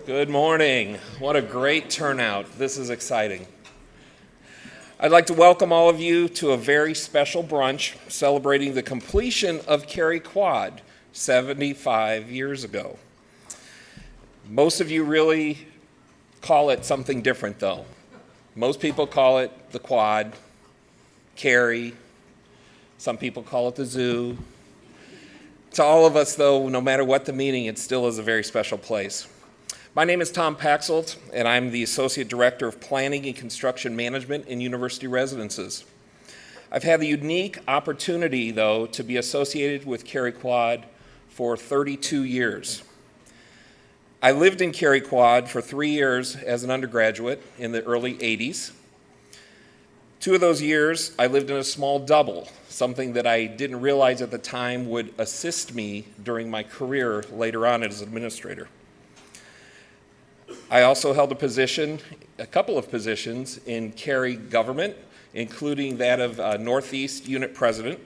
Good morning. What a great turnout. This is exciting. I'd like to welcome all of you to a very special brunch celebrating the completion of Cary Quad 75 years ago. Most of you really call it something different though. Most people call it the Quad, Carrie. Some people call it the zoo. To all of us though, no matter what the meaning, it still is a very special place. My name is Tom Paczolt, and I'm the Associate Director of Planning and Construction Management in University Residences. I've had the unique opportunity, though, to be associated with Cary Quad for 32 years. I lived in Cary Quad for 3 years as an undergraduate in the early 80s. 2 of those years, I lived in a small double, something that I didn't realize at the time would assist me during my career later on as an administrator. I also held a couple of positions in Cary government, including that of Northeast Unit President.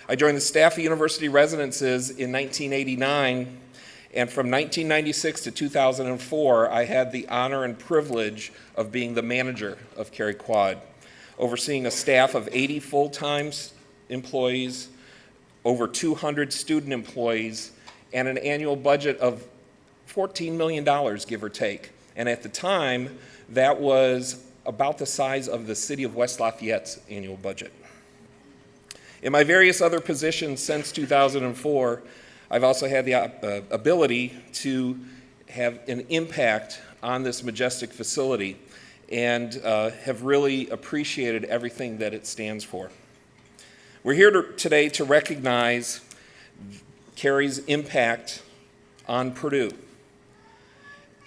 I joined the staff of University Residences in 1989, and from 1996 to 2004, I had the honor and privilege of being the manager of Cary Quad, overseeing a staff of 80 full-time employees, over 200 student employees, and an annual budget of $14 million, give or take. And at the time, that was about the size of the city of West Lafayette's annual budget. In my various other positions since 2004, I've also had the ability to have an impact on this majestic facility and have really appreciated everything that it stands for. We're here today to recognize Cary's impact on Purdue.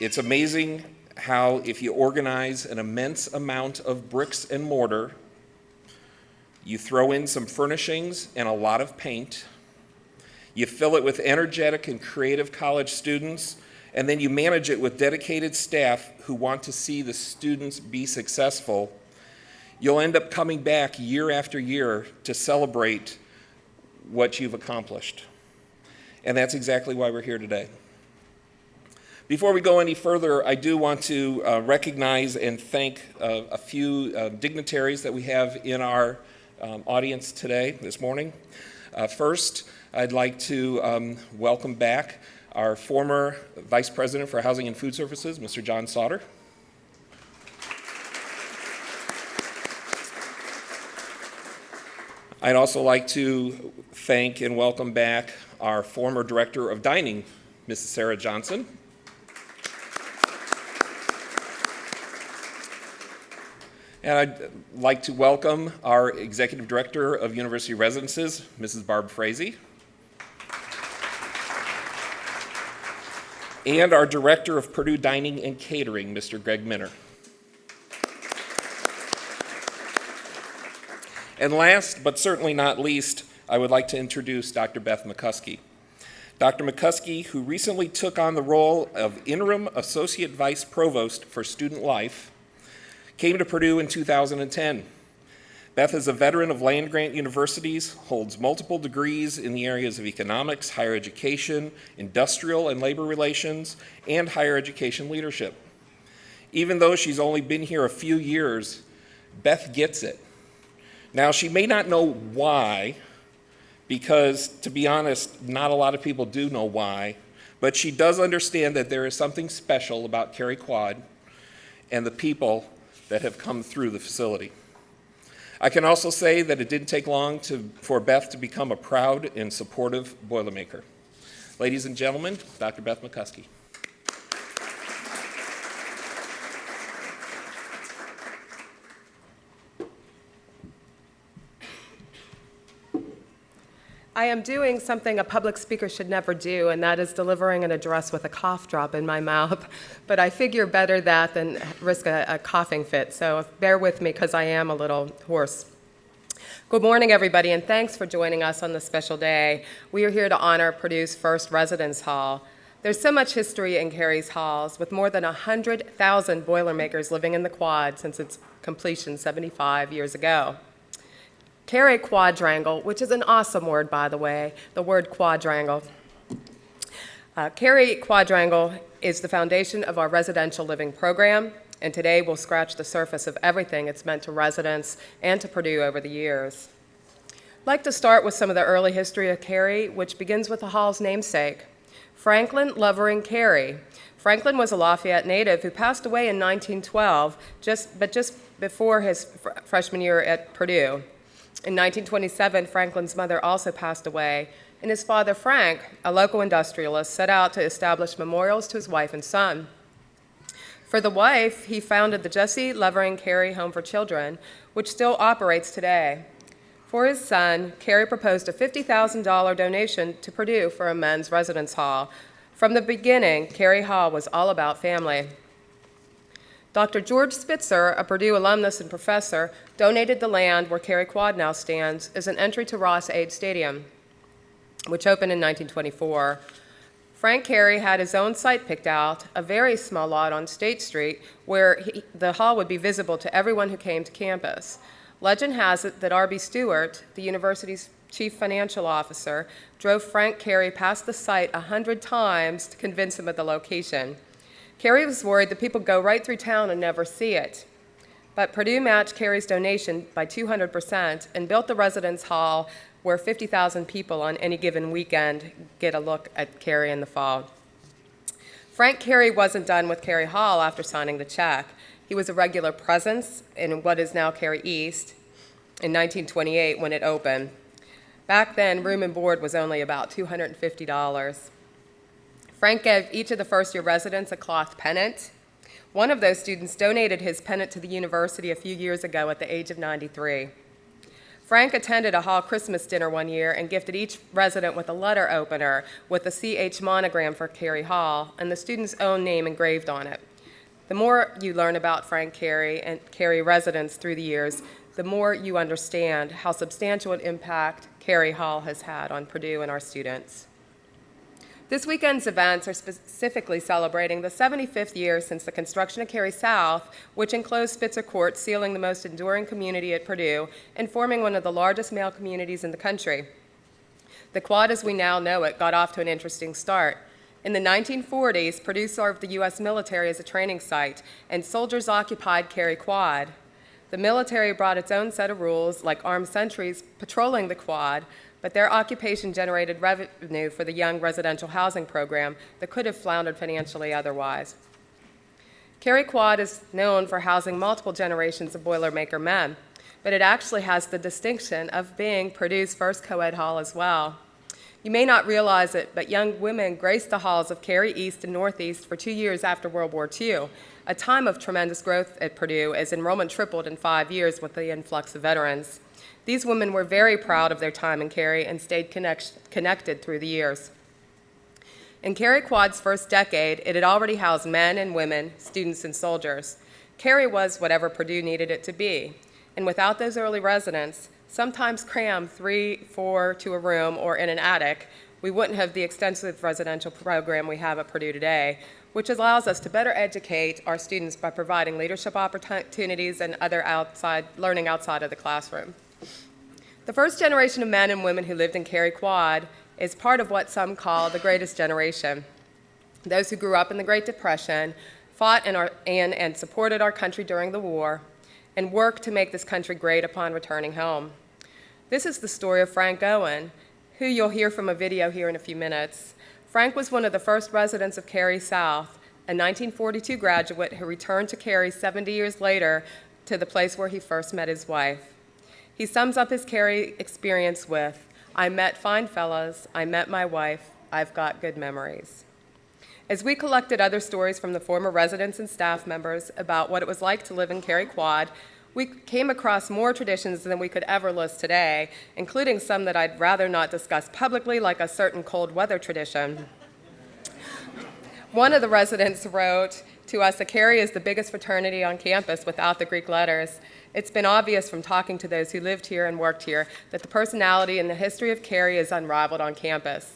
It's amazing how if you organize an immense amount of bricks and mortar, you throw in some furnishings and a lot of paint, you fill it with energetic and creative college students, and then you manage it with dedicated staff who want to see the students be successful, you'll end up coming back year after year to celebrate what you've accomplished. And that's exactly why we're here today. Before we go any further, I do want to recognize and thank a few dignitaries that we have in our audience today, this morning. First, I'd like to welcome back our former Vice President for Housing and Food Services, Mr. John Sauter. I'd also like to thank and welcome back our former Director of Dining, Mrs. Sarah Johnson. And I'd like to welcome our Executive Director of University Residences, Mrs. Barb Frazee. And our Director of Purdue Dining and Catering, Mr. Greg Minner. And last, but certainly not least, I would like to introduce Dr. Beth McCuskey. Dr. McCuskey, who recently took on the role of Interim Associate Vice Provost for Student Life, came to Purdue in 2010. Beth is a veteran of land-grant universities, holds multiple degrees in the areas of economics, higher education, industrial and labor relations, and higher education leadership. Even though she's only been here a few years, Beth gets it. Now, she may not know why, because to be honest, not a lot of people do know why, but she does understand that there is something special about Cary Quad and the people that have come through the facility. I can also say that it didn't take long for Beth to become a proud and supportive Boilermaker. Ladies and gentlemen, Dr. Beth McCuskey. I am doing something a public speaker should never do, and that is delivering an address with a cough drop in my mouth. But I figure better that than risk a coughing fit, so bear with me because I am a little hoarse. Good morning, everybody, and thanks for joining us on this special day. We are here to honor Purdue's first residence hall. There's so much history in Cary's halls, with more than 100,000 Boilermakers living in the Quad since its completion 75 years ago. Cary Quadrangle, which is an awesome word, by the way, the word quadrangle. Cary Quadrangle is the foundation of our residential living program, and today we'll scratch the surface of everything it's meant to residents and to Purdue over the years. I'd like to start with some of the early history of Carey, which begins with the hall's namesake, Franklin Lovering Carey. Franklin was a Lafayette native who passed away in 1912, just before his freshman year at Purdue. In 1927, Franklin's mother also passed away, and his father, Frank, a local industrialist, set out to establish memorials to his wife and son. For the wife, he founded the Jessie Lovering Carey Home for Children, which still operates today. For his son, Carey proposed a $50,000 donation to Purdue for a men's residence hall. From the beginning, Carey Hall was all about family. Dr. George Spitzer, a Purdue alumnus and professor, donated the land where Cary Quad now stands as an entry to Ross-Ade Stadium, which opened in 1924. Frank Carey had his own site picked out, a very small lot on State Street, where the hall would be visible to everyone who came to campus. Legend has it that R.B. Stewart, the university's chief financial officer, drove Frank Carey past the site 100 times to convince him of the location. Carey was worried that people go right through town and never see it. But Purdue matched Carey's donation by 200% and built the residence hall where 50,000 people on any given weekend get a look at Carey in the fall. Frank Carey wasn't done with Carey Hall after signing the check. He was a regular presence in what is now Carey East in 1928 when it opened. Back then, room and board was only about $250. Frank gave each of the first-year residents a cloth pennant. One of those students donated his pennant to the university a few years ago at the age of 93. Frank attended a hall Christmas dinner one year and gifted each resident with a letter opener with a CH monogram for Carey Hall and the student's own name engraved on it. The more you learn about Frank Carey and Carey residents through the years, the more you understand how substantial an impact Carey Hall has had on Purdue and our students. This weekend's events are specifically celebrating the 75th year since the construction of Carey South, which enclosed Spitzer Court, sealing the most enduring community at Purdue and forming one of the largest male communities in the country. The Quad, as we now know it, got off to an interesting start. In the 1940s, Purdue served the U.S. military as a training site, and soldiers occupied Cary Quad. The military brought its own set of rules, like armed sentries patrolling the Quad, but their occupation generated revenue for the young residential housing program that could have floundered financially otherwise. Cary Quad is known for housing multiple generations of Boilermaker men, but it actually has the distinction of being Purdue's first co-ed hall as well. You may not realize it, but young women graced the halls of Carey East and Northeast for 2 years after World War II, a time of tremendous growth at Purdue as enrollment tripled in 5 years with the influx of veterans. These women were very proud of their time in Carey and stayed connected through the years. In Cary Quad's first decade, it had already housed men and women, students and soldiers. Carey was whatever Purdue needed it to be, and without those early residents, sometimes crammed 3-4 to a room or in an attic, we wouldn't have the extensive residential program we have at Purdue today, which allows us to better educate our students by providing leadership opportunities and other learning outside of the classroom. The first generation of men and women who lived in Cary Quad is part of what some call the greatest generation. Those who grew up in the Great Depression, fought in and supported our country during the war, and worked to make this country great upon returning home. This is the story of Frank Owen, who you'll hear from a video here in a few minutes. Frank was one of the first residents of Carey South, a 1942 graduate who returned to Carey 70 years later to the place where he first met his wife. He sums up his Carey experience with, "I met fine fellas, I met my wife, I've got good memories." As we collected other stories from the former residents and staff members about what it was like to live in Cary Quad, we came across more traditions than we could ever list today, including some that I'd rather not discuss publicly, like a certain cold weather tradition. One of the residents wrote to us that Carey is the biggest fraternity on campus without the Greek letters. It's been obvious from talking to those who lived here and worked here that the personality and the history of Carey is unrivaled on campus.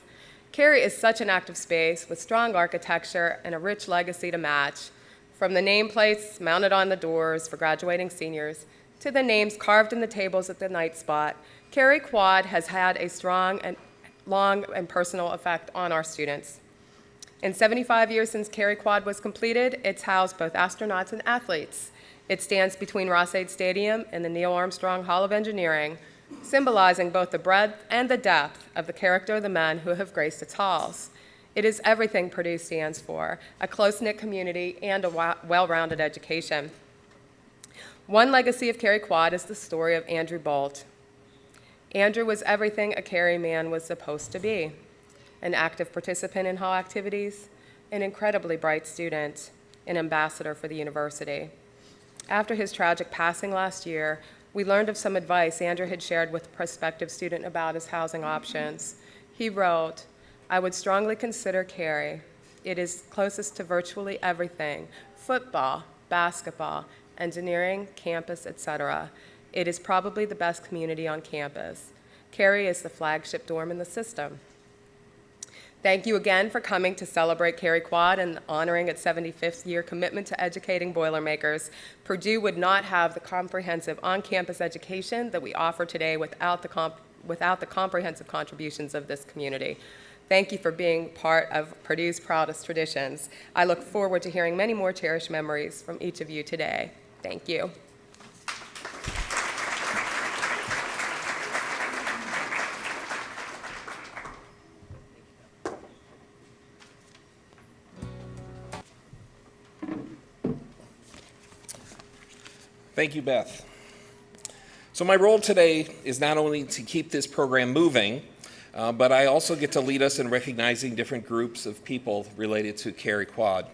Carey is such an active space with strong architecture and a rich legacy to match. From the nameplates mounted on the doors for graduating seniors to the names carved in the tables at the night spot, Cary Quad has had a strong and long and personal effect on our students. In 75 years since Cary Quad was completed, it's housed both astronauts and athletes. It stands between Ross-Ade Stadium and the Neil Armstrong Hall of Engineering, symbolizing both the breadth and the depth of the character of the men who have graced its halls. It is everything Purdue stands for, a close-knit community and a well-rounded education. One legacy of Cary Quad is the story of Andrew Bolt. Andrew was everything a Cary man was supposed to be: an active participant in hall activities, an incredibly bright student, an ambassador for the university. After his tragic passing last year, we learned of some advice Andrew had shared with a prospective student about his housing options. He wrote, "I would strongly consider Carey. It is closest to virtually everything: football, basketball, engineering, campus, etc. It is probably the best community on campus. Carey is the flagship dorm in the system." Thank you again for coming to celebrate Cary Quad and honoring its 75th year commitment to educating Boilermakers. Purdue would not have the comprehensive on-campus education that we offer today without the comprehensive contributions of this community. Thank you for being part of Purdue's proudest traditions. I look forward to hearing many more cherished memories from each of you today. Thank you. Thank you, Beth. So my role today is not only to keep this program moving, but I also get to lead us in recognizing different groups of people related to Cary Quad.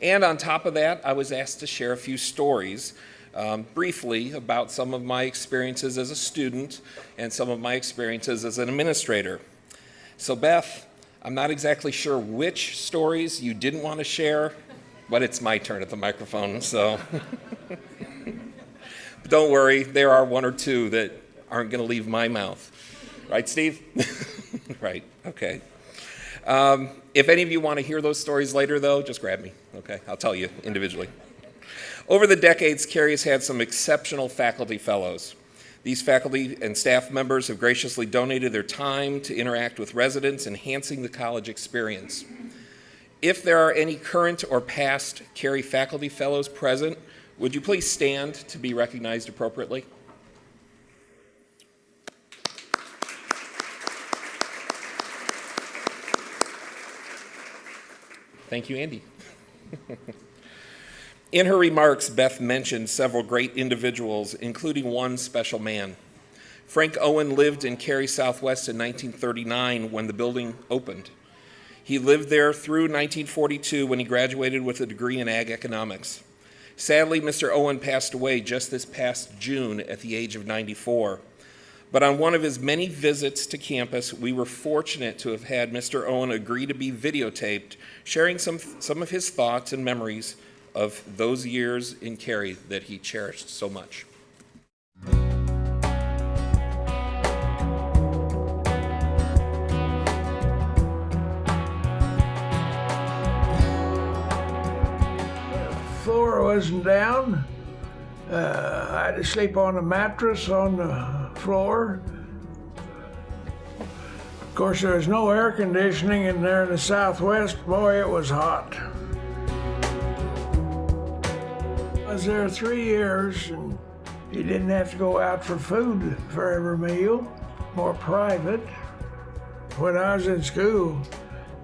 And on top of that, I was asked to share a few stories briefly about some of my experiences as a student and some of my experiences as an administrator. So Beth, I'm not exactly sure which stories you didn't want to share, but it's my turn at the microphone, so. But don't worry, there are one or two that aren't going to leave my mouth. Right, Steve? Right, okay. If any of you want to hear those stories later, though, just grab me, okay? I'll tell you individually. Over the decades, Carey has had some exceptional faculty fellows. These faculty and staff members have graciously donated their time to interact with residents, enhancing the college experience. If there are any current or past Carey faculty fellows present, would you please stand to be recognized appropriately? Thank you, Andy. In her remarks, Beth mentioned several great individuals, including one special man. Frank Owen lived in Cary Southwest in 1939 when the building opened. He lived there through 1942 when he graduated with a degree in ag economics. Sadly, Mr. Owen passed away just this past June at the age of 94. But on one of his many visits to campus, we were fortunate to have had Mr. Owen agree to be videotaped, sharing some of his thoughts and memories of those years in Cary that he cherished so much. Floor wasn't down. I had to sleep on a mattress on the floor. Of course, there was no air conditioning in there in the Southwest. Boy, it was hot. I was there 3 years, and you didn't have to go out for food for every meal, more private. When I was in school,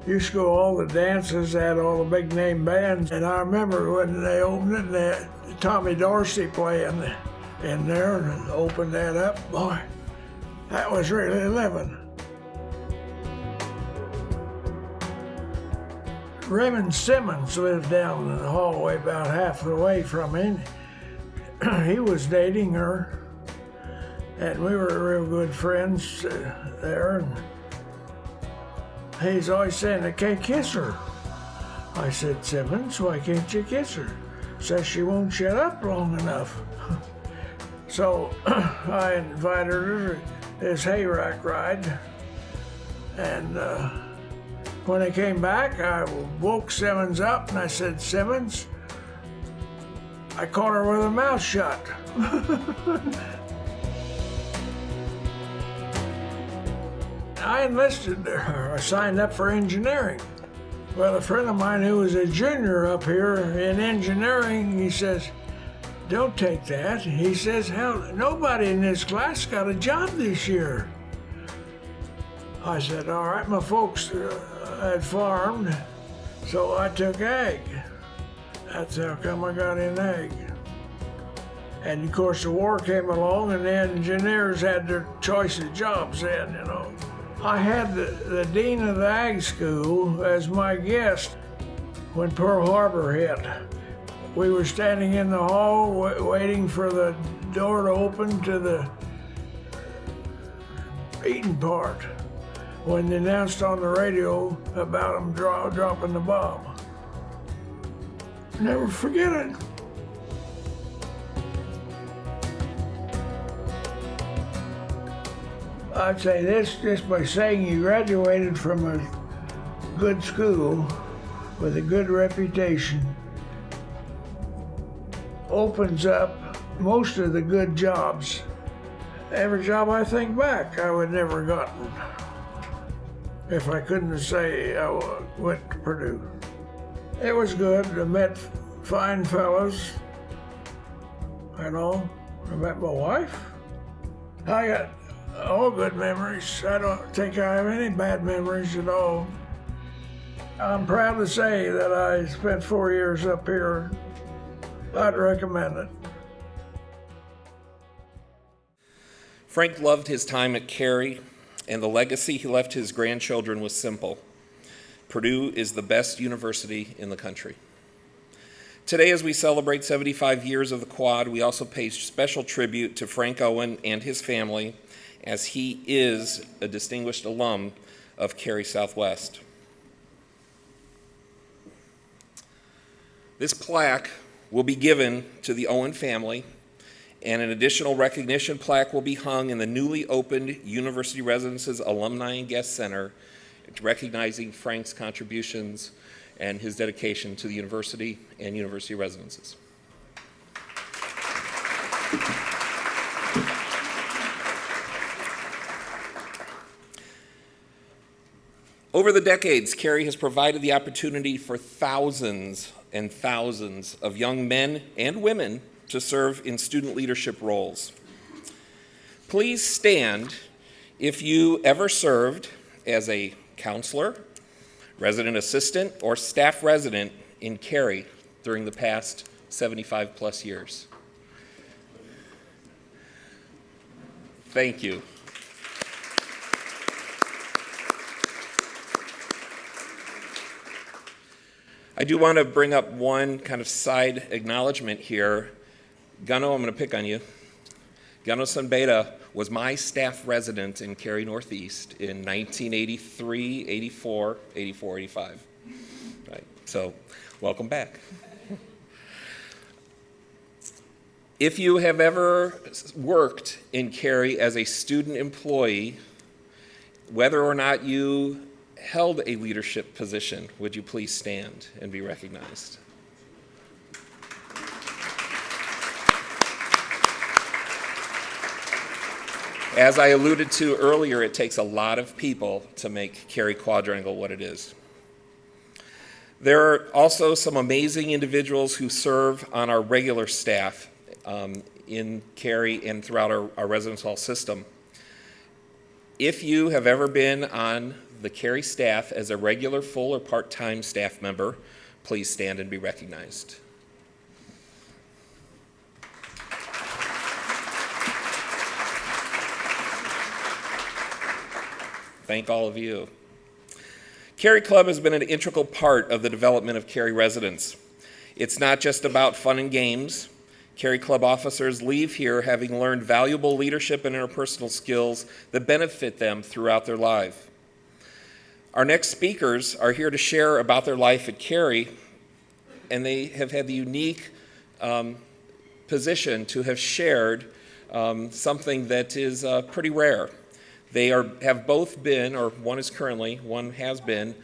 used to go to all the dances, had all the big name bands, and I remember when they opened it, they had Tommy Dorsey playing in there and opened that up. Boy, that was really living. Raymond Simmons lived down in the hallway about half the way from him. He was dating her, and we were real good friends there. And he's always saying, "I can't kiss her." I said, "Simmons, why can't you kiss her?" Says she won't shut up long enough. So I invited her to this hayrack ride, and when I came back, I woke Simmons up and I said, "Simmons," I caught her with her mouth shut. I enlisted her. I signed up for engineering. Well, a friend of mine who was a junior up here in engineering, he says, don't take that. He says, hell, nobody in this class got a job this year. I said, all right, my folks had farmed, so I took ag. That's how come I got in ag. And of course the war came along and the engineers had their choice of jobs then, you know. I had the dean of the ag school as my guest when Pearl Harbor hit. We were standing in the hall waiting for the door to open to the eating part when they announced on the radio about them dropping the bomb. Never forget it. I'd say this just by saying you graduated from a good school with a good reputation opens up most of the good jobs. Every job I think back I would never gotten if I couldn't say I went to Purdue. It was good. I met fine fellows and all. I met my wife. I got all good memories. I don't think I have any bad memories at all. I'm proud to say that I spent 4 years up here. I'd recommend it. Frank loved his time at Carey, and the legacy he left his grandchildren was simple. Purdue is the best university in the country. Today, as we celebrate 75 years of the Quad, we also pay special tribute to Frank Owen and his family, as he is a distinguished alum of Carey Southwest. This plaque will be given to the Owen family, and an additional recognition plaque will be hung in the newly opened University Residences Alumni and Guest Center, recognizing Frank's contributions and his dedication to the university and university residences. Over the decades, Carey has provided the opportunity for thousands and thousands of young men and women to serve in student leadership roles. Please stand if you ever served as a counselor, resident assistant, or staff resident in Carey during the past 75 plus years. Thank you. I do want to bring up one kind of side acknowledgement here. Gunno, I'm going to pick on you. Gunno Sunbeta was my staff resident in Carey Northeast in 1983, 84, 85. Right. So, welcome back. If you have ever worked in Carey as a student employee, whether or not you held a leadership position, would you please stand and be recognized? As I alluded to earlier, it takes a lot of people to make Cary Quadrangle what it is. There are also some amazing individuals who serve on our regular staff in Carey and throughout our residence hall system. If you have ever been on the Carey staff as a regular, full, or part-time staff member, please stand and be recognized. Thank all of you. Carey Club has been an integral part of the development of Carey residents. It's not just about fun and games. Carey Club officers leave here having learned valuable leadership and interpersonal skills that benefit them throughout their life. Our next speakers are here to share about their life at Carey, and they have had the unique position to have shared something that is pretty rare. They have both been, or one is currently, one has been,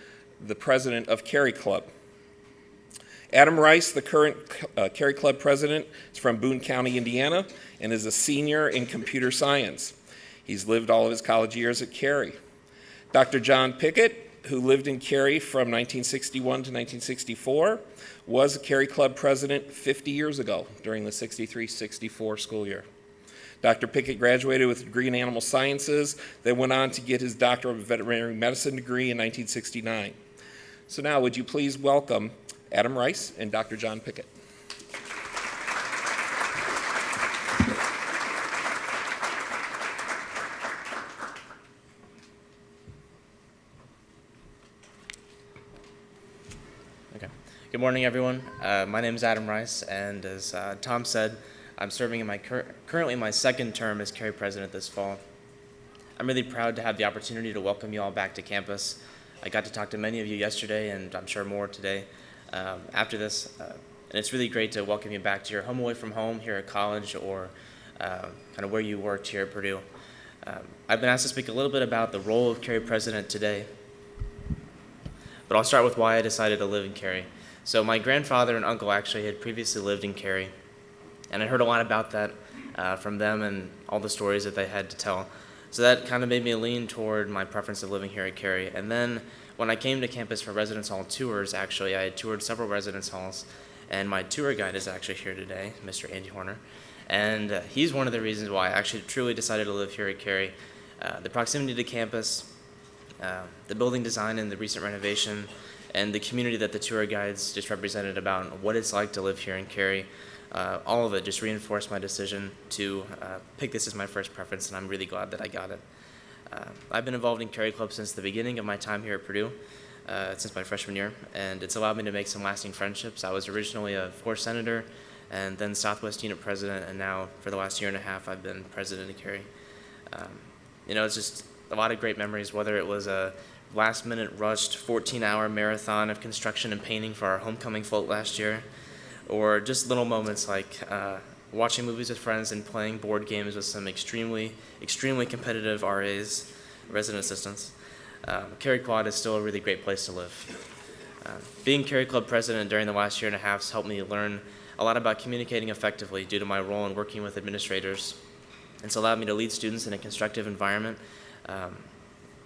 the president of Carey Club. Adam Rice, the current Carey Club president, is from Boone County, Indiana, and is a senior in computer science. He's lived all of his college years at Carey. Dr. John Pickett who lived in Cary from 1961 to 1964, was a Cary Club president 50 years ago during the 63-64 school year. Dr. Pickett graduated with a degree in animal sciences, then went on to get his Doctor of Veterinary Medicine degree in 1969. So now, would you please welcome Adam Rice and Dr. John Pickett. Okay. Good morning, everyone. My name is Adam Rice, and as Tom said, I'm serving in currently my second term as Cary president this fall. I'm really proud to have the opportunity to welcome you all back to campus. I got to talk to many of you yesterday, and I'm sure more today after this. And it's really great to welcome you back to your home away from home here at college, or kind of where you worked here at Purdue. I've been asked to speak a little bit about the role of Cary president today, but I'll start with why I decided to live in Cary. So my grandfather and uncle actually had previously lived in Cary, and I heard a lot about that from them and all the stories that they had to tell. So that kind of made me lean toward my preference of living here at Cary. And then when I came to campus for residence hall tours, actually, I had toured several residence halls, and my tour guide is actually here today, Mr. Andy Horner. And he's one of the reasons why I actually truly decided to live here at Cary. The proximity to campus, the building design and the recent renovation, and the community that the tour guides just represented about what it's like to live here in Cary. All of it just reinforced my decision to pick this as my first preference, and I'm really glad that I got it. I've been involved in Cary Club since the beginning of my time here at Purdue, since my freshman year, and it's allowed me to make some lasting friendships. I was originally a 4th Senator, and then Southwest Unit President, and now for the last year and a half I've been President of Cary. It's just a lot of great memories, whether it was a last-minute rushed 14-hour marathon of construction and painting for our homecoming float last year, or just little moments like watching movies with friends and playing board games with some extremely competitive RAs, resident assistants. Cary Quad is still a really great place to live. Being Cary Club president during the last year and a half has helped me learn a lot about communicating effectively due to my role in working with administrators. It's allowed me to lead students in a constructive environment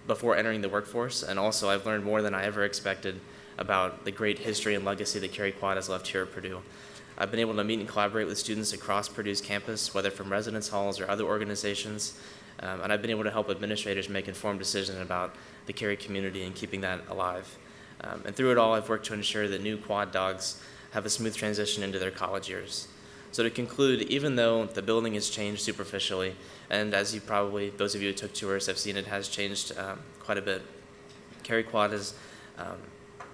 before entering the workforce, and also I've learned more than I ever expected about the great history and legacy that Cary Quad has left here at Purdue. I've been able to meet and collaborate with students across Purdue's campus, whether from residence halls or other organizations, and I've been able to help administrators make informed decisions about the Cary community and keeping that alive. And through it all, I've worked to ensure that new quad dogs have a smooth transition into their college years. So to conclude, even though the building has changed superficially, and as you probably, those of you who took tours have seen, it has changed quite a bit, Cary Quad is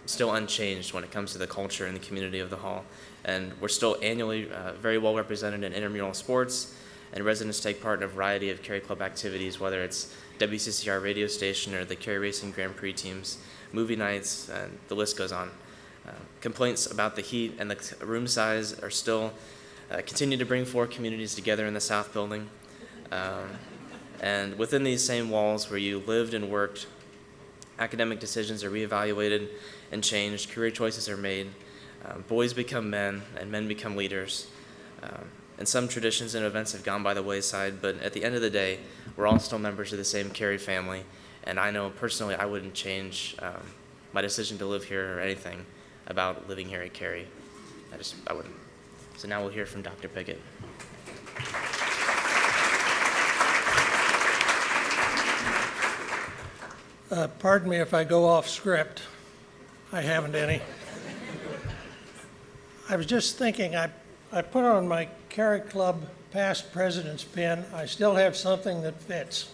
still unchanged when it comes to the culture and the community of the hall. And we're still annually very well represented in intramural sports, and residents take part in a variety of Cary Club activities, whether it's WCCR radio station or the Cary Racing Grand Prix teams, movie nights, and the list goes on. Complaints about the heat and the room size are still continue to bring 4 communities together in the South Building. And within these same walls where you lived and worked, academic decisions are reevaluated and changed, career choices are made, boys become men, and men become leaders. And some traditions and events have gone by the wayside, but at the end of the day, we're all still members of the same Cary family, and I know personally I wouldn't change my decision to live here or anything about living here at Cary. I wouldn't. So now we'll hear from Dr. Pickett. Pardon me if I go off script. I haven't any. I was just thinking, I put on my Cary Club past president's pin. I still have something that fits.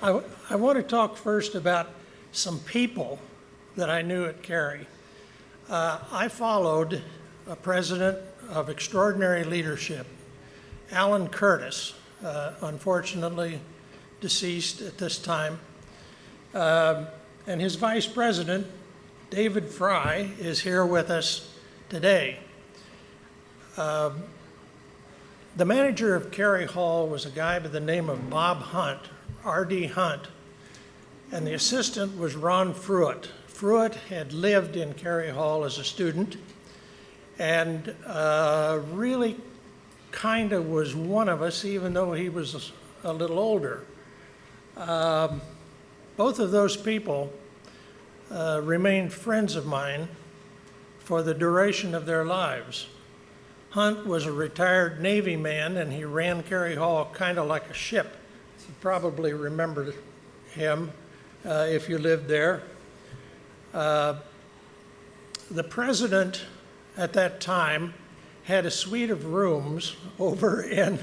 I want to talk first about some people that I knew at Cary. I followed a president of extraordinary leadership, Alan Curtis, unfortunately deceased at this time, and his vice president, David Fry, is here with us today. The manager of Cary Hall was a guy by the name of Bob Hunt, R.D. Hunt, and the assistant was Ron Fruitt. Fruitt had lived in Cary Hall as a student and really kind of was one of us, even though he was a little older. Both of those people remained friends of mine for the duration of their lives. Hunt was a retired Navy man, and he ran Cary Hall kind of like a ship. You probably remember him if you lived there. The president at that time had a suite of rooms over in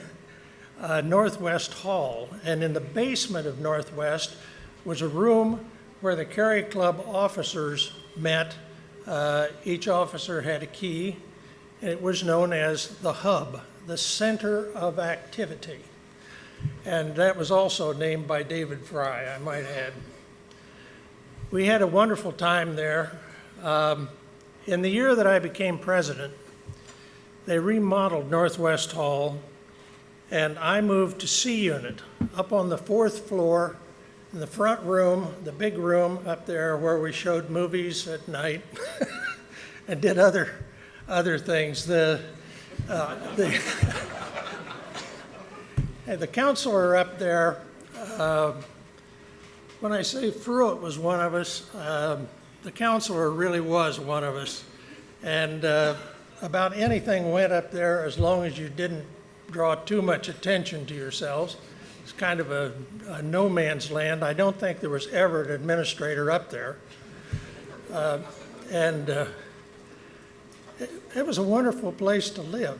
Northwest Hall, and in the basement of Northwest was a room where the Cary Club officers met. Each officer had a key, and it was known as the hub, the center of activity. And that was also named by David Fry, I might add. We had a wonderful time there. In the year that I became president, they remodeled Northwest Hall, and I moved to C Unit, up on the 4th floor, in the front room, the big room up there where we showed movies at night and did other things. The counselor up there, when I say Fruitt was one of us, the counselor really was one of us. And about anything went up there as long as you didn't draw too much attention to yourselves. It's kind of a no man's land. I don't think there was ever an administrator up there. It was a wonderful place to live.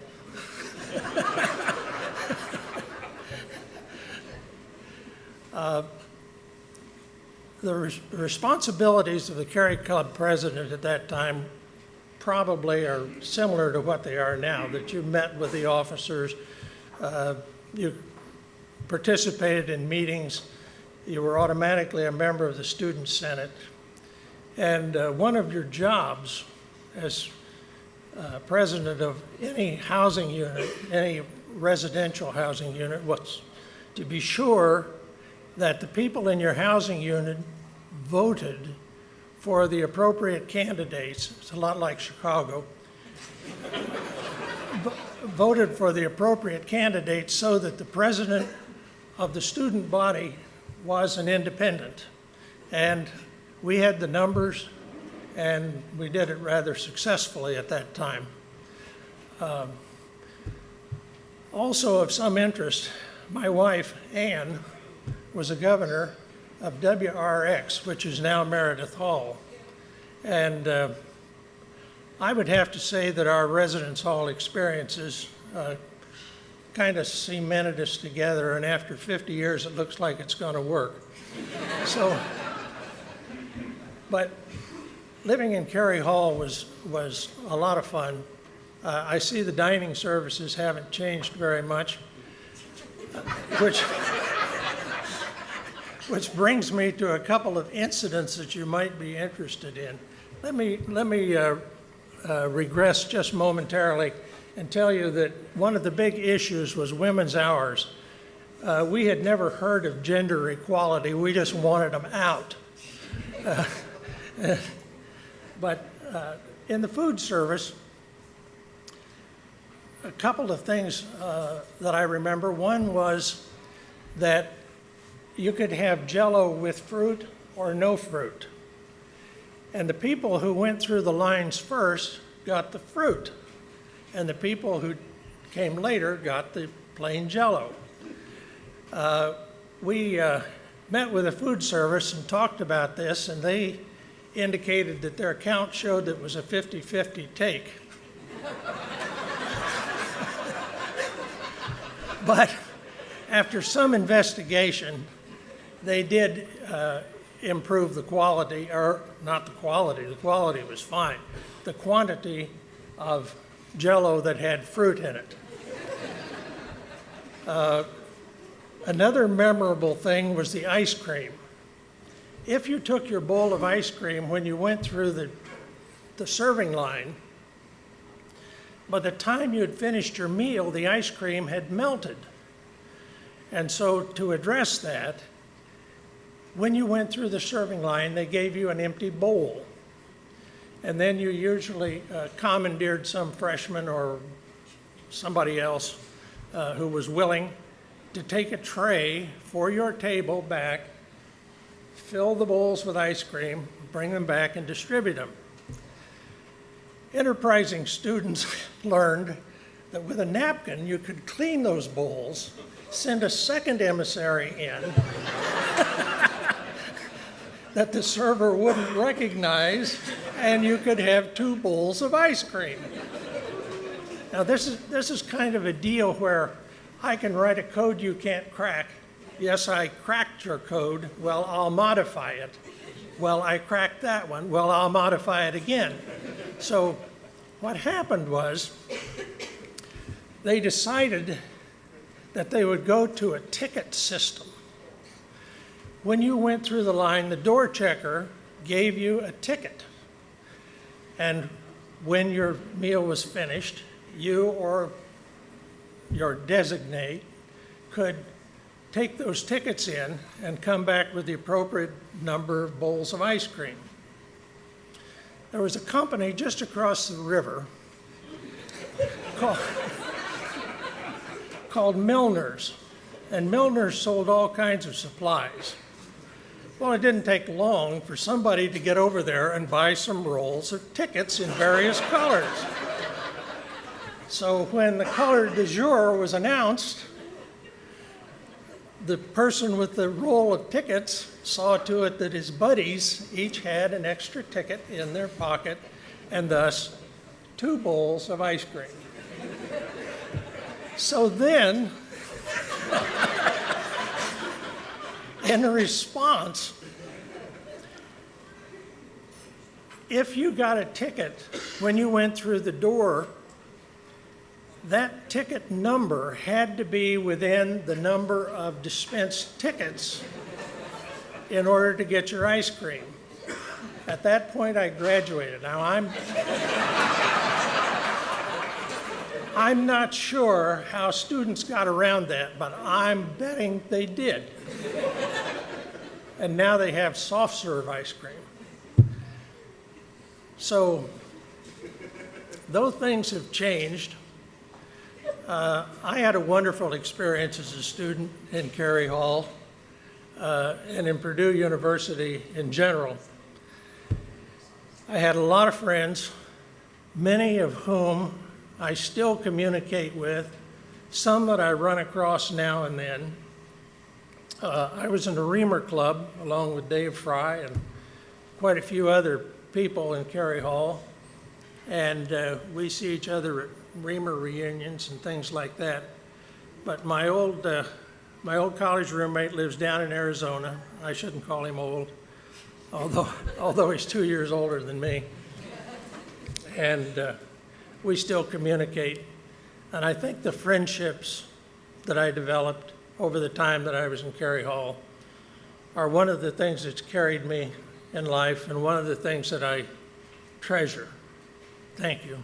The responsibilities of the Cary Club president at that time probably are similar to what they are now, that you met with the officers, you participated in meetings, you were automatically a member of the Student Senate, and one of your jobs as president of any housing unit, any residential housing unit, was to be sure that the people in your housing unit voted for the appropriate candidates. It's a lot like Chicago. Voted for the appropriate candidates so that the president of the student body was an independent. And we had the numbers, and we did it rather successfully at that time. Also of some interest, my wife, Ann, was a governor of WRX, which is now Meredith Hall. And I would have to say that our residence hall experiences kind of cemented us together, and after 50 years, it looks like it's going to work. But living in Cary Hall was a lot of fun. I see the dining services haven't changed very much, which brings me to a couple of incidents that you might be interested in. Let me regress just momentarily and tell you that one of the big issues was women's hours. We had never heard of gender equality. We just wanted them out. But in the food service, a couple of things that I remember. One was that you could have Jell-O with fruit or no fruit. And the people who went through the lines first got the fruit, and the people who came later got the plain Jell-O. We met with the food service and talked about this, and they indicated that their count showed that it was a 50-50 take. But after some investigation, they did improve the quality, or not the quality was fine, the quantity of Jell-O that had fruit in it. Another memorable thing was the ice cream. If you took your bowl of ice cream when you went through the serving line, by the time you had finished your meal, the ice cream had melted. And so to address that, when you went through the serving line, they gave you an empty bowl. And then you usually commandeered some freshman or somebody else who was willing to take a tray for your table back, fill the bowls with ice cream, bring them back and distribute them. Enterprising students learned that with a napkin you could clean those bowls, send a second emissary in that the server wouldn't recognize, and you could have 2 bowls of ice cream. Now this is kind of a deal where I can write a code you can't crack. Yes, I cracked your code. Well, I'll modify it. Well, I cracked that one. Well, I'll modify it again. So what happened was they decided that they would go to a ticket system. When you went through the line, the door checker gave you a ticket. And when your meal was finished, you or your designate could take those tickets in and come back with the appropriate number of bowls of ice cream. There was a company just across the river called Milner's, and Milner's sold all kinds of supplies. Well, it didn't take long for somebody to get over there and buy some rolls of tickets in various colors. So when the color du jour was announced, the person with the roll of tickets saw to it that his buddies each had an extra ticket in their pocket, and thus 2 bowls of ice cream. So then, in response, if you got a ticket when you went through the door, that ticket number had to be within the number of dispensed tickets in order to get your ice cream. At that point, I graduated. Now, I'm not sure how students got around that, but I'm betting they did. And now they have soft serve ice cream. So, though things have changed, I had a wonderful experience as a student in Cary Hall and in Purdue University in general. I had a lot of friends, many of whom I still communicate with, some that I run across now and then. I was in the Reamer Club along with Dave Fry and quite a few other people in Cary Hall, and we see each other at Reamer reunions and things like that. But my old college roommate lives down in Arizona. I shouldn't call him old, although he's 2 years older than me. And we still communicate. And I think the friendships that I developed over the time that I was in Cary Hall are one of the things that's carried me in life and one of the things that I treasure. Thank you.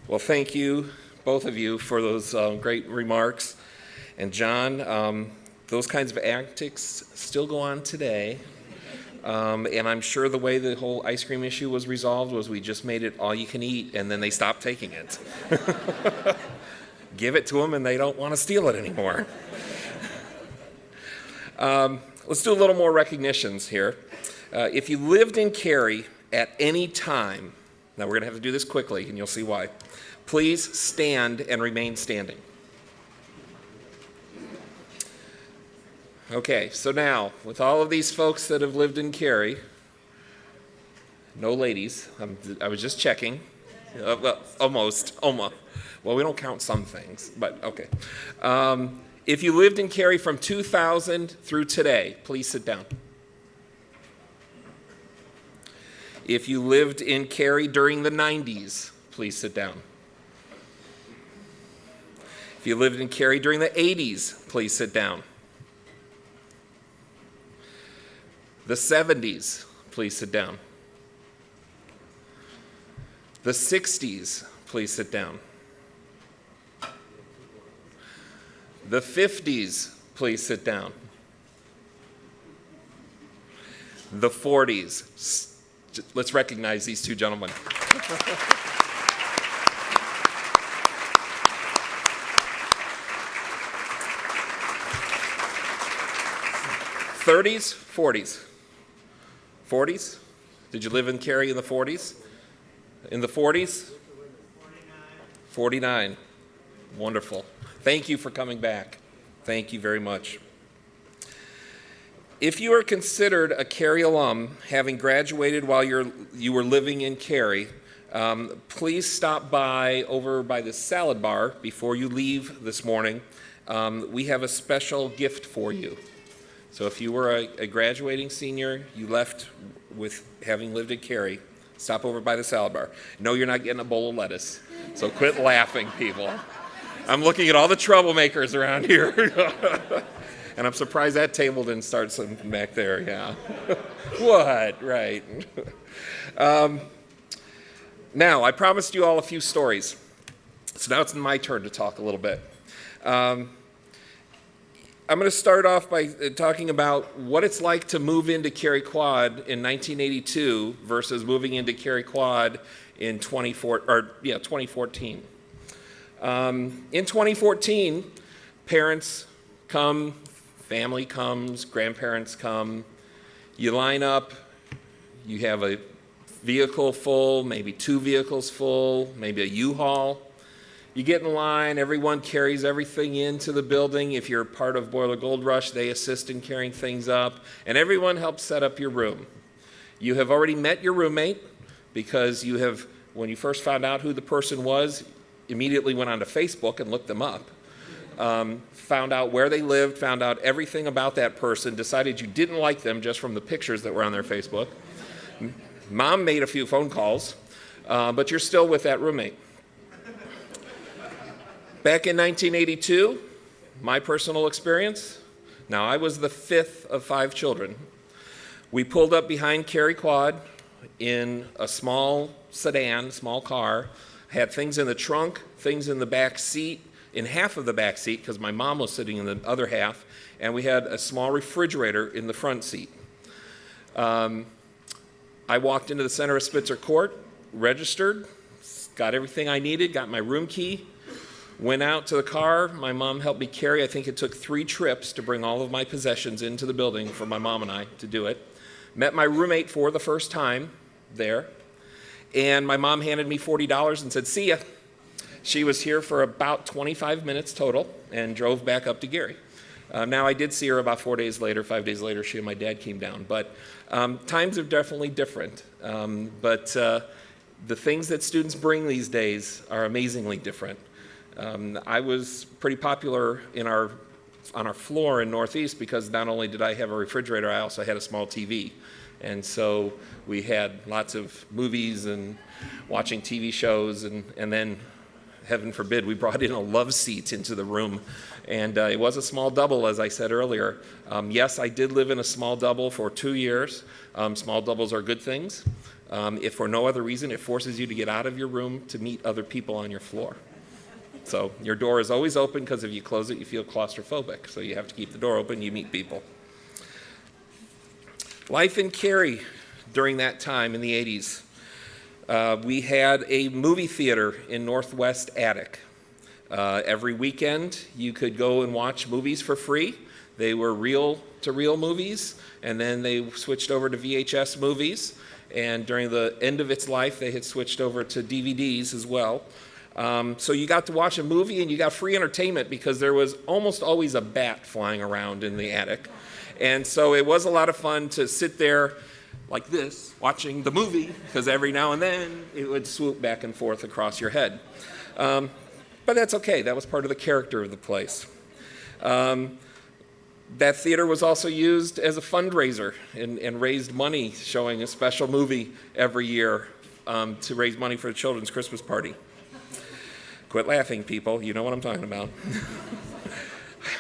Well, thank you, both of you, for those great remarks. And John, those kinds of antics still go on today. And I'm sure the way the whole ice cream issue was resolved was we just made it all you can eat, and then they stopped taking it. Give it to them, and they don't want to steal it anymore. Let's do a little more recognitions here. If you lived in Cary at any time, now we're going to have to do this quickly, and you'll see why. Please stand and remain standing. Okay, so now, with all of these folks that have lived in Cary, no ladies, I was just checking. Well, almost. Well, we don't count some things, but okay. If you lived in Cary from 2000 through today, please sit down. If you lived in Cary during the 90s, please sit down. If you lived in Cary during the 80s, please sit down. The 70s, please sit down. The 60s, please sit down. The 50s, please sit down. the 40s. Let's recognize these two gentlemen. 30s, 40s. 40s? Did you live in Cary in the 40s? In the 40s? 49. Wonderful. Thank you for coming back. Thank you very much. If you are considered a Cary alum, having graduated while you were living in Cary, please stop by over by the salad bar before you leave this morning. We have a special gift for you. So if you were a graduating senior, you left with having lived at Cary, stop over by the salad bar. No, you're not getting a bowl of lettuce, so quit laughing, people. I'm looking at all the troublemakers around here. And I'm surprised that table didn't start something back there, yeah. What, right. Now, I promised you all a few stories. So now it's my turn to talk a little bit. I'm going to start off by talking about what it's like to move into Cary Quad in 1982 versus moving into Cary Quad in 2014. In 2014, parents come, family comes, grandparents come, you line up, you have a vehicle full, maybe two vehicles full, maybe a U-Haul. You get in line, everyone carries everything into the building. If you're part of Boiler Gold Rush, they assist in carrying things up, and everyone helps set up your room. You have already met your roommate because you have, when you first found out who the person was, immediately went onto Facebook and looked them up. Found out where they lived, found out everything about that person, decided you didn't like them just from the pictures that were on their Facebook. Mom made a few phone calls, but you're still with that roommate. Back in 1982, my personal experience, now I was the fifth of 5 children. We pulled up behind Cary Quad in a small sedan, small car, had things in the trunk, things in the back seat, in half of the back seat because my mom was sitting in the other half, and we had a small refrigerator in the front seat. I walked into the center of Spitzer Court, registered, got everything I needed, got my room key, went out to the car. My mom helped me carry. I think it took 3 trips to bring all of my possessions into the building for my mom and I to do it. Met my roommate for the first time there, and my mom handed me $40 and said, "See ya." She was here for about 25 minutes total and drove back up to Gary. Now, I did see her about 4 days later, 5 days later. She and my dad came down. But times are definitely different. But the things that students bring these days are amazingly different. I was pretty popular on our floor in Northeast because not only did I have a refrigerator, I also had a small TV. And so we had lots of movies and watching TV shows, and then, heaven forbid, we brought in a love seat into the room. And it was a small double, as I said earlier. Yes, I did live in a small double for 2 years. Small doubles are good things. If for no other reason, it forces you to get out of your room to meet other people on your floor. So your door is always open because if you close it, you feel claustrophobic. So you have to keep the door open, you meet people. Life in Cary during that time in the 80s. We had a movie theater in Northwest Attic. Every weekend, you could go and watch movies for free. They were reel-to-reel movies, and then they switched over to VHS movies. And during the end of its life, they had switched over to DVDs as well. So you got to watch a movie, and you got free entertainment because there was almost always a bat flying around in the attic. And so it was a lot of fun to sit there like this, watching the movie, because every now and then it would swoop back and forth across your head. But that's okay. That was part of the character of the place. That theater was also used as a fundraiser and raised money, showing a special movie every year to raise money for the children's Christmas party. Quit laughing, people. You know what I'm talking about.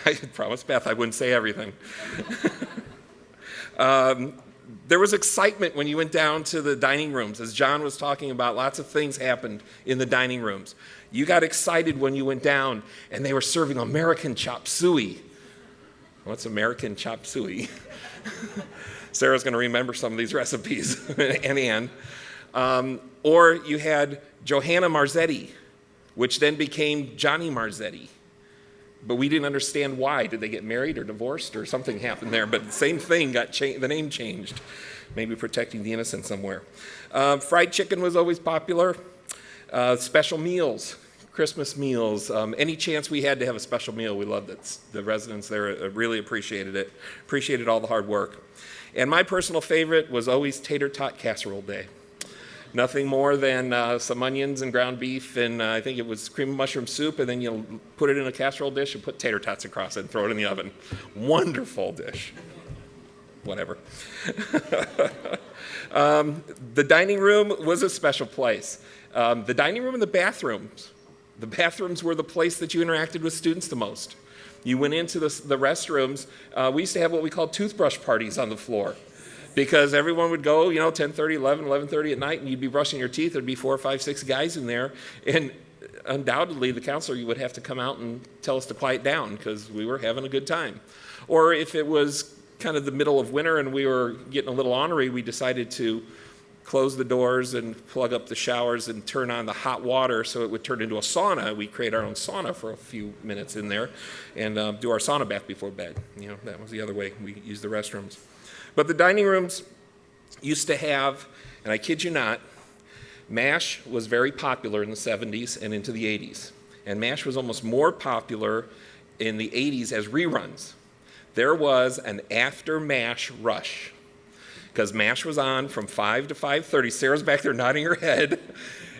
I promised Beth I wouldn't say everything. There was excitement when you went down to the dining rooms. As John was talking about, lots of things happened in the dining rooms. You got excited when you went down and they were serving American chop suey. What's American chop suey? Sarah's going to remember some of these recipes, and Ann. Or you had Johanna Marzetti, which then became Johnny Marzetti. But we didn't understand why. Did they get married or divorced or something happened there? But the same thing, the name changed. Maybe protecting the innocent somewhere. Fried chicken was always popular. Special meals, Christmas meals. Any chance we had to have a special meal, we loved it. The residents there really appreciated it, appreciated all the hard work. And my personal favorite was always tater tot casserole day. Nothing more than some onions and ground beef, and I think it was cream of mushroom soup, and then you'll put it in a casserole dish and put tater tots across it and throw it in the oven. Wonderful dish. Whatever. The dining room was a special place. The dining room and the bathrooms. The bathrooms were the place that you interacted with students the most. You went into the restrooms. We used to have what we called toothbrush parties on the floor, because everyone would go, 10:30, 11:30 at night, and you'd be brushing your teeth. There'd be 4, 5, 6 guys in there, and undoubtedly the counselor would have to come out and tell us to quiet down because we were having a good time. Or if it was kind of the middle of winter and we were getting a little ornery, we decided to close the doors and plug up the showers and turn on the hot water so it would turn into a sauna. We create our own sauna for a few minutes in there and do our sauna bath before bed. That was the other way we used the restrooms. But the dining rooms used to have, and I kid you not, MASH was very popular in the 70s and into the 80s. And MASH was almost more popular in the 80s as reruns. There was an after MASH rush, because MASH was on from 5 to 5:30. Sarah's back there nodding her head.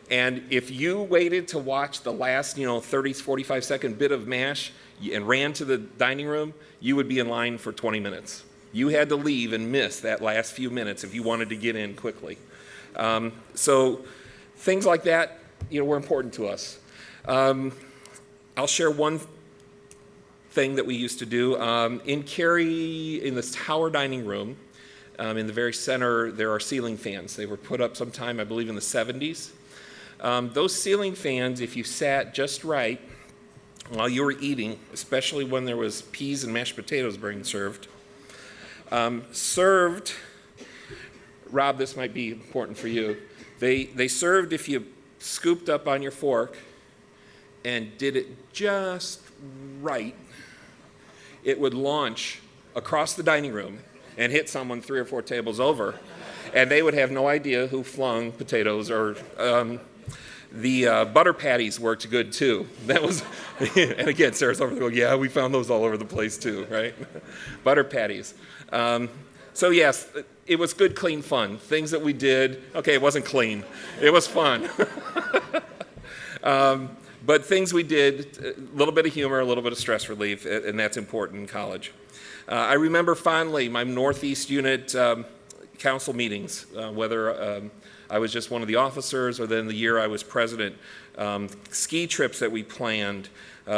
And if you waited to watch the last 30, 45-second bit of MASH and ran to the dining room, you would be in line for 20 minutes. You had to leave and miss that last few minutes if you wanted to get in quickly. So things like that, were important to us. I'll share one thing that we used to do. In Carey, in the tower dining room, in the very center, there are ceiling fans. They were put up sometime, I believe, in the 70s. Those ceiling fans, if you sat just right while you were eating, especially when there was peas and mashed potatoes being served, Rob, this might be important for you. They served, if you scooped up on your fork and did it just right, it would launch across the dining room and hit someone 3 or 4 tables over, and they would have no idea who flung potatoes. Or the butter patties worked good too. That was, and again, Sarah's over there going, yeah, we found those all over the place too, right? Butter patties. So yes, it was good, clean fun. Things that we did, okay, it wasn't clean. It was fun. But things we did, a little bit of humor, a little bit of stress relief, and that's important in college. I remember fondly my Northeast Unit council meetings, whether I was just one of the officers or then the year I was president. Ski trips that we planned.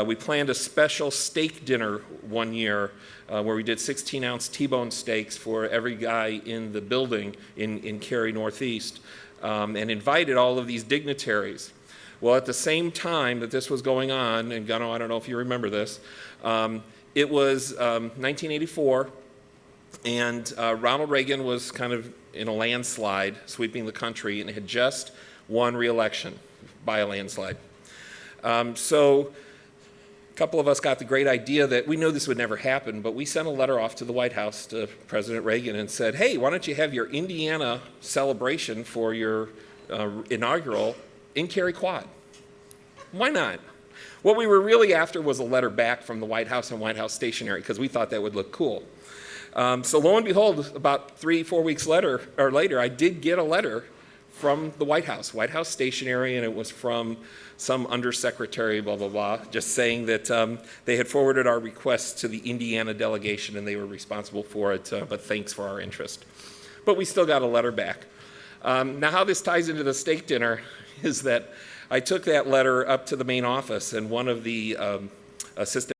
We planned a special steak dinner one year where we did 16-ounce T-bone steaks for every guy in the building in Cary Northeast, and invited all of these dignitaries. Well, at the same time that this was going on, and Gunno, I don't know if you remember this, it was 1984, and Ronald Reagan was kind of in a landslide sweeping the country and had just won re-election by a landslide. So a couple of us got the great idea that we knew this would never happen, but we sent a letter off to the White House to President Reagan and said, hey, why don't you have your Indiana celebration for your inaugural in Cary Quad? Why not? What we were really after was a letter back from the White House and White House stationery, because we thought that would look cool. So lo and behold, about 3-4 weeks later, I did get a letter from the White House stationery, and it was from some undersecretary, blah, blah, blah, just saying that they had forwarded our request to the Indiana delegation and they were responsible for it, but thanks for our interest. But we still got a letter back. Now how this ties into the steak dinner is that I took that letter up to the main office, and one of the assistant